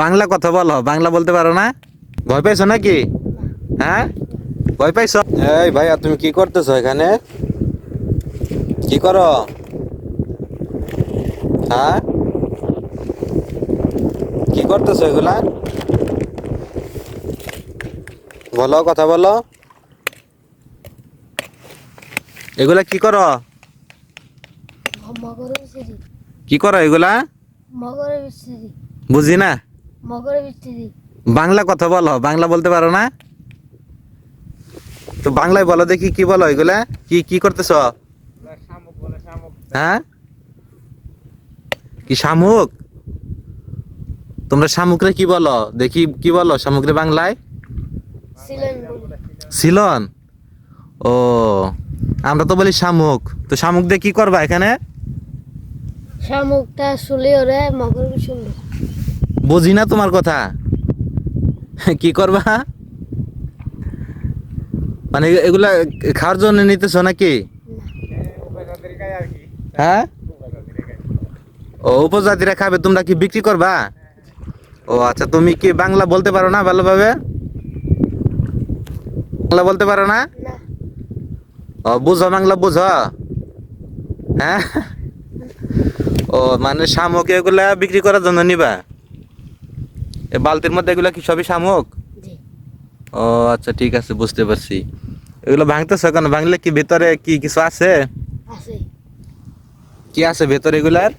বাংলা কথা বলো, বাংলা বলতে পারো না? ভয় পাইছো নাকি? হ্যাঁ, ভয় পাইছো? এই ভাইয়া, তুমি কি করতেছো এখানে? কি করো? হ্যাঁ, কি করতেছো এগুলা? বলো, কথা বলো। এগুলা কি করো? মগরে বিচরি কি করো এগুলা? মগরে বিচরি বুঝি না। মগরে বিচরি বাংলা কথা বলো, বাংলা বলতে পারো না? তো বাংলায় বলো দেখি, কি বলো এগুলা? কি কি করতেছো? হ্যাঁ, কি শামুক? তোমরা শামুকরে কি বলো দেখি, কি বলো শামুকরে বাংলায়? সিলেন বলি। সিলন। ও, আমরা তো বলি শামুক। তো শামুক দিয়ে কি করবা এখানে? শামুকটা শুলে ওরে মগর বিচুল বুঝি না তোমার কথা। কি করবা? মানে এগুলা খাওয়ার জন্য নিতেছো নাকি? হ্যাঁ, ও, উপজাতিরা খাবে, তোমরা কি বিক্রি করবা? ও আচ্ছা, তুমি কি বাংলা বলতে পারো না ভালোভাবে? বাংলা বলতে পারো না? না ও, বুঝো, বাংলা বুঝো? হ্যাঁ। ও, মানে শামুক এগুলা বিক্রি করার জন্য নিবা? এ বালতির মধ্যে এগুলা কি সবই শামুক? জি ও আচ্ছা, ঠিক আছে, বুঝতে পারছি। এগুলো ভাঙতেছো কেন? ভাঙলে কি ভেতরে কি কিছু আছে? আছে কি আছে ভেতরে এগুলার?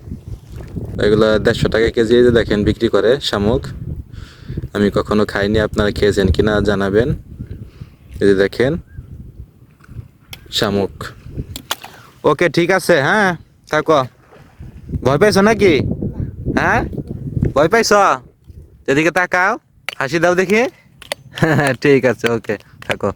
এগুলা 150 টাকা কেজি, এই যে দেখেন বিক্রি করে শামুক। আমি কখনো খাইনি, আপনারা খেয়েছেন কিনা জানাবেন। এই যে দেখেন শামুক। ওকে, ঠিক আছে, হ্যাঁ, থাকো। ভয় পাইছো নাকি? হ্যাঁ, ভয় পাইছো? এদিকে তাকাও, হাসি দাও দেখি। ঠিক আছে, ওকে, থাকো।